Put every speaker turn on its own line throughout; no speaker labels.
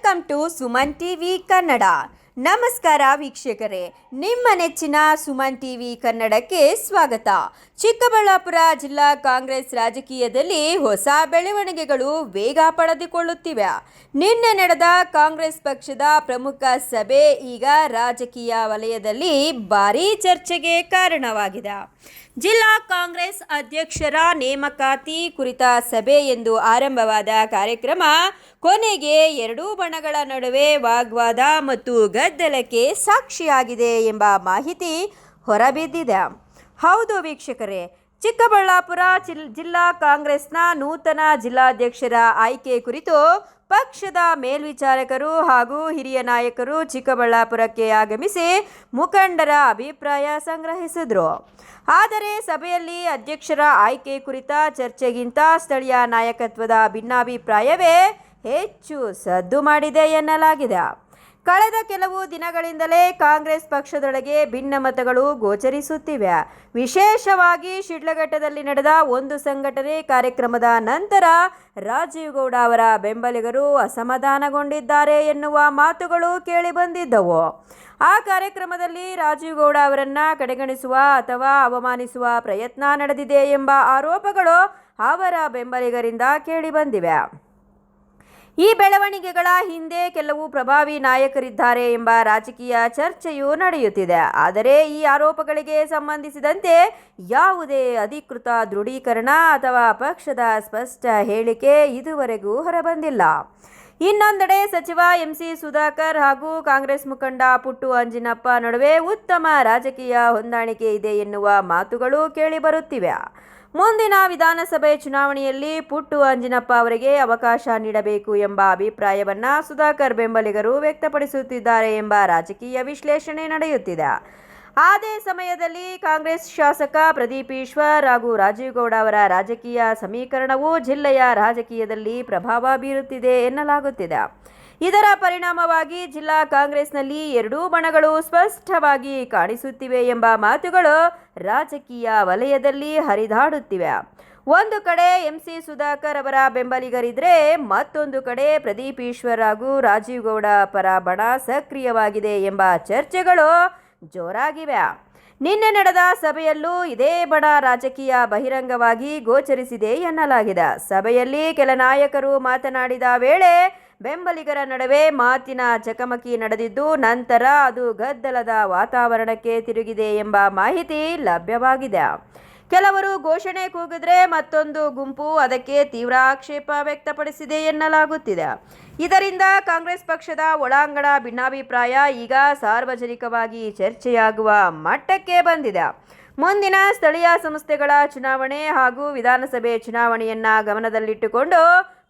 Welcome to Suman TV Kannada. ನಮಸ್ಕಾರ ವೀಕ್ಷಕರೇ, ನಿಮ್ಮ ನೆಚ್ಚಿನ ಸುಮನ್ ಟಿವಿ ಕನ್ನಡಕ್ಕೆ ಸ್ವಾಗತ. ಚಿಕ್ಕಬಳ್ಳಾಪುರ ಜಿಲ್ಲಾ ಕಾಂಗ್ರೆಸ್ ರಾಜಕೀಯದಲ್ಲಿ ಹೊಸ ಬೆಳವಣಿಗೆಗಳು ವೇಗ ಪಡೆದುಕೊಳ್ಳುತ್ತಿವೆ. ನಿನ್ನೆ ನಡೆದ ಕಾಂಗ್ರೆಸ್ ಪಕ್ಷದ ಪ್ರಮುಖ ಸಭೆ ಈಗ ರಾಜಕೀಯ ವಲಯದಲ್ಲಿ ಭಾರೀ ಚರ್ಚೆಗೆ ಕಾರಣವಾಗಿದೆ. ಜಿಲ್ಲಾ ಕಾಂಗ್ರೆಸ್ ಅಧ್ಯಕ್ಷರ ನೇಮಕಾತಿ ಕುರಿತ ಸಭೆ ಎಂದು ಆರಂಭವಾದ ಕಾರ್ಯಕ್ರಮ ಕೊನೆಗೆ ಎರಡೂ ಬಣಗಳ ನಡುವೆ ವಾಗ್ವಾದ ಮತ್ತು ಗದ್ದಲಕ್ಕೆ ಸಾಕ್ಷಿಯಾಗಿದೆ ಎಂಬ ಮಾಹಿತಿ ಹೊರಬಿದ್ದಿದೆ. ಹೌದು ವೀಕ್ಷಕರೇ, ಚಿಕ್ಕಬಳ್ಳಾಪುರ ಜಿಲ್ಲಾ ಕಾಂಗ್ರೆಸ್ನ ನೂತನ ಜಿಲ್ಲಾಧ್ಯಕ್ಷರ ಆಯ್ಕೆ ಕುರಿತು ಪಕ್ಷದ ಮೇಲ್ವಿಚಾರಕರು ಹಾಗೂ ಹಿರಿಯ ನಾಯಕರು ಚಿಕ್ಕಬಳ್ಳಾಪುರಕ್ಕೆ ಆಗಮಿಸಿ ಮುಖಂಡರ ಅಭಿಪ್ರಾಯ ಸಂಗ್ರಹಿಸಿದರು. ಆದರೆ ಸಭೆಯಲ್ಲಿ ಅಧ್ಯಕ್ಷರ ಆಯ್ಕೆ ಕುರಿತ ಚರ್ಚೆಗಿಂತ ಸ್ಥಳೀಯ ನಾಯಕತ್ವದ ಭಿನ್ನಾಭಿಪ್ರಾಯವೇ ಹೆಚ್ಚು ಸದ್ದು ಮಾಡಿದೆ ಎನ್ನಲಾಗಿದೆ. ಕಳೆದ ಕೆಲವು ದಿನಗಳಿಂದಲೇ ಕಾಂಗ್ರೆಸ್ ಪಕ್ಷದೊಳಗೆ ಭಿನ್ನಮತಗಳು ಗೋಚರಿಸುತ್ತಿವೆ. ವಿಶೇಷವಾಗಿ ಶಿಡ್ಲಘಟ್ಟದಲ್ಲಿ ನಡೆದ ಒಂದು ಸಂಘಟನೆ ಕಾರ್ಯಕ್ರಮದ ನಂತರ ರಾಜೀವ್ ಗೌಡ ಅವರ ಬೆಂಬಲಿಗರು ಅಸಮಾಧಾನಗೊಂಡಿದ್ದಾರೆ ಎನ್ನುವ ಮಾತುಗಳು ಕೇಳಿಬಂದಿದ್ದವು. ಆ ಕಾರ್ಯಕ್ರಮದಲ್ಲಿ ರಾಜೀವ್ ಗೌಡ ಅವರನ್ನ ಕಡೆಗಣಿಸುವ ಅಥವಾ ಅವಮಾನಿಸುವ ಪ್ರಯತ್ನ ನಡೆದಿದೆ ಎಂಬ ಆರೋಪಗಳು ಅವರ ಬೆಂಬಲಿಗರಿಂದ ಕೇಳಿಬಂದಿವೆ. ಈ ಬೆಳವಣಿಗೆಗಳ ಹಿಂದೆ ಕೆಲವು ಪ್ರಭಾವಿ ನಾಯಕರಿದ್ದಾರೆ ಎಂಬ ರಾಜಕೀಯ ಚರ್ಚೆಯೂ ನಡೆಯುತ್ತಿದೆ. ಆದರೆ ಈ ಆರೋಪಗಳಿಗೆ ಸಂಬಂಧಿಸಿದಂತೆ ಯಾವುದೇ ಅಧಿಕೃತ ದೃಢೀಕರಣ ಅಥವಾ ಪಕ್ಷದ ಸ್ಪಷ್ಟ ಹೇಳಿಕೆ ಇದುವರೆಗೂ ಹೊರಬಂದಿಲ್ಲ. ಇನ್ನೊಂದೆಡೆ ಸಚಿವ ಎಂಸಿ ಸುಧಾಕರ್ ಹಾಗೂ ಕಾಂಗ್ರೆಸ್ ಮುಖಂಡ ಪುಟ್ಟು ಅಂಜಿನಪ್ಪ ನಡುವೆ ಉತ್ತಮ ರಾಜಕೀಯ ಹೊಂದಾಣಿಕೆ ಇದೆ ಎನ್ನುವ ಮಾತುಗಳು ಕೇಳಿಬರುತ್ತಿವೆ. ಮುಂದಿನ ವಿಧಾನಸಭೆ ಚುನಾವಣೆಯಲ್ಲಿ ಪುಟ್ಟು ಅಂಜಿನಪ್ಪ ಅವರಿಗೆ ಅವಕಾಶ ನೀಡಬೇಕು ಎಂಬ ಅಭಿಪ್ರಾಯವನ್ನು ಸುಧಾಕರ್ ಬೆಂಬಲಿಗರು ವ್ಯಕ್ತಪಡಿಸುತ್ತಿದ್ದಾರೆ ಎಂಬ ರಾಜಕೀಯ ವಿಶ್ಲೇಷಣೆ ನಡೆಯುತ್ತಿದೆ. ಅದೇ ಸಮಯದಲ್ಲಿ ಕಾಂಗ್ರೆಸ್ ಶಾಸಕ ಪ್ರದೀಪ್ ಈಶ್ವರ್ ಹಾಗೂ ರಾಜೀವ್ ಗೌಡ ಅವರ ರಾಜಕೀಯ ಸಮೀಕರಣವು ಜಿಲ್ಲೆಯ ರಾಜಕೀಯದಲ್ಲಿ ಪ್ರಭಾವ ಬೀರುತ್ತಿದೆ ಎನ್ನಲಾಗುತ್ತಿದೆ. ಇದರ ಪರಿಣಾಮವಾಗಿ ಜಿಲ್ಲಾ ಕಾಂಗ್ರೆಸ್ನಲ್ಲಿ ಎರಡೂ ಬಣಗಳು ಸ್ಪಷ್ಟವಾಗಿ ಕಾಣಿಸುತ್ತಿವೆ ಎಂಬ ಮಾತುಗಳು ರಾಜಕೀಯ ವಲಯದಲ್ಲಿ ಹರಿದಾಡುತ್ತಿವೆ. ಒಂದು ಕಡೆ ಎಂಸಿ ಸುಧಾಕರ್ ಅವರ ಬೆಂಬಲಿಗರಿದ್ರೆ, ಮತ್ತೊಂದು ಕಡೆ ಪ್ರದೀಪ್ ಈಶ್ವರ್ ಹಾಗೂ ರಾಜೀವ್ ಗೌಡ ಪರ ಬಣ ಸಕ್ರಿಯವಾಗಿದೆ ಎಂಬ ಚರ್ಚೆಗಳು ಜೋರಾಗಿವೆ. ನಿನ್ನೆ ನಡೆದ ಸಭೆಯಲ್ಲೂ ಇದೇ ಬಣ ರಾಜಕೀಯ ಬಹಿರಂಗವಾಗಿ ಗೋಚರಿಸಿದೆ ಎನ್ನಲಾಗಿದೆ. ಸಭೆಯಲ್ಲಿ ಕೆಲ ನಾಯಕರು ಮಾತನಾಡಿದ ವೇಳೆ ಬೆಂಬಲಿಗರ ನಡುವೆ ಮಾತಿನ ಚಕಮಕಿ ನಡೆದಿದ್ದು, ನಂತರ ಅದು ಗದ್ದಲದ ವಾತಾವರಣಕ್ಕೆ ತಿರುಗಿದೆ ಎಂಬ ಮಾಹಿತಿ ಲಭ್ಯವಾಗಿದೆ. ಕೆಲವರು ಘೋಷಣೆ ಕೂಗಿದ್ರೆ ಮತ್ತೊಂದು ಗುಂಪು ಅದಕ್ಕೆ ತೀವ್ರ ಆಕ್ಷೇಪ ವ್ಯಕ್ತಪಡಿಸಿದೆ ಎನ್ನಲಾಗುತ್ತಿದೆ. ಇದರಿಂದ ಕಾಂಗ್ರೆಸ್ ಪಕ್ಷದ ಒಳಾಂಗಣ ಭಿನ್ನಾಭಿಪ್ರಾಯ ಈಗ ಸಾರ್ವಜನಿಕವಾಗಿ ಚರ್ಚೆಯಾಗುವ ಮಟ್ಟಕ್ಕೆ ಬಂದಿದೆ. ಮುಂದಿನ ಸ್ಥಳೀಯ ಸಂಸ್ಥೆಗಳ ಚುನಾವಣೆ ಹಾಗೂ ವಿಧಾನಸಭೆ ಚುನಾವಣೆಯನ್ನ ಗಮನದಲ್ಲಿಟ್ಟುಕೊಂಡು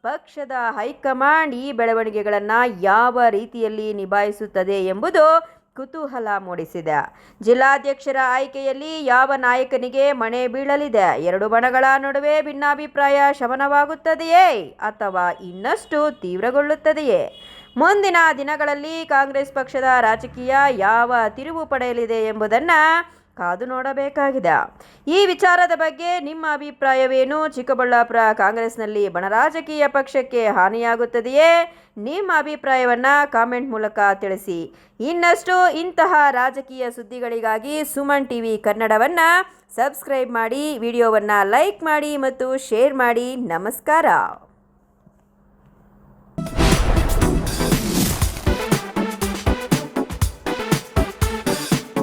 ಪಕ್ಷದ ಹೈಕಮಾಂಡ್ ಈ ಬೆಳವಣಿಗೆಗಳನ್ನು ಯಾವ ರೀತಿಯಲ್ಲಿ ನಿಭಾಯಿಸುತ್ತದೆ ಎಂಬುದು ಕುತೂಹಲ ಮೂಡಿಸಿದೆ. ಜಿಲ್ಲಾಧ್ಯಕ್ಷರ ಆಯ್ಕೆಯಲ್ಲಿ ಯಾವ ನಾಯಕನಿಗೆ ಮಣೆ ಬೀಳಲಿದೆ? ಎರಡು ಬಣಗಳ ನಡುವೆ ಭಿನ್ನಾಭಿಪ್ರಾಯ ಶಮನವಾಗುತ್ತದೆಯೇ ಅಥವಾ ಇನ್ನಷ್ಟು ತೀವ್ರಗೊಳ್ಳುತ್ತದೆಯೇ? ಮುಂದಿನ ದಿನಗಳಲ್ಲಿ ಕಾಂಗ್ರೆಸ್ ಪಕ್ಷದ ರಾಜಕೀಯ ಯಾವ ತಿರುವು ಪಡೆಯಲಿದೆ ಎಂಬುದನ್ನು ಕಾದು ನೋಡಬೇಕಾಗಿದೆ. ಈ ವಿಚಾರದ ಬಗ್ಗೆ ನಿಮ್ಮ ಅಭಿಪ್ರಾಯವೇನು? ಚಿಕ್ಕಬಳ್ಳಾಪುರ ಕಾಂಗ್ರೆಸ್ನಲ್ಲಿ ಬಣರಾಜಕೀಯ ಪಕ್ಷಕ್ಕೆ ಹಾನಿಯಾಗುತ್ತದೆಯೇ? ನಿಮ್ಮ ಅಭಿಪ್ರಾಯವನ್ನು ಕಾಮೆಂಟ್ ಮೂಲಕ ತಿಳಿಸಿ. ಇನ್ನಷ್ಟು ಇಂತಹ ರಾಜಕೀಯ ಸುದ್ದಿಗಳಿಗಾಗಿ ಸುಮನ್ ಟಿವಿ ಕನ್ನಡವನ್ನು ಸಬ್ಸ್ಕ್ರೈಬ್ ಮಾಡಿ, ವಿಡಿಯೋವನ್ನು ಲೈಕ್ ಮಾಡಿ ಮತ್ತು ಶೇರ್ ಮಾಡಿ. ನಮಸ್ಕಾರ.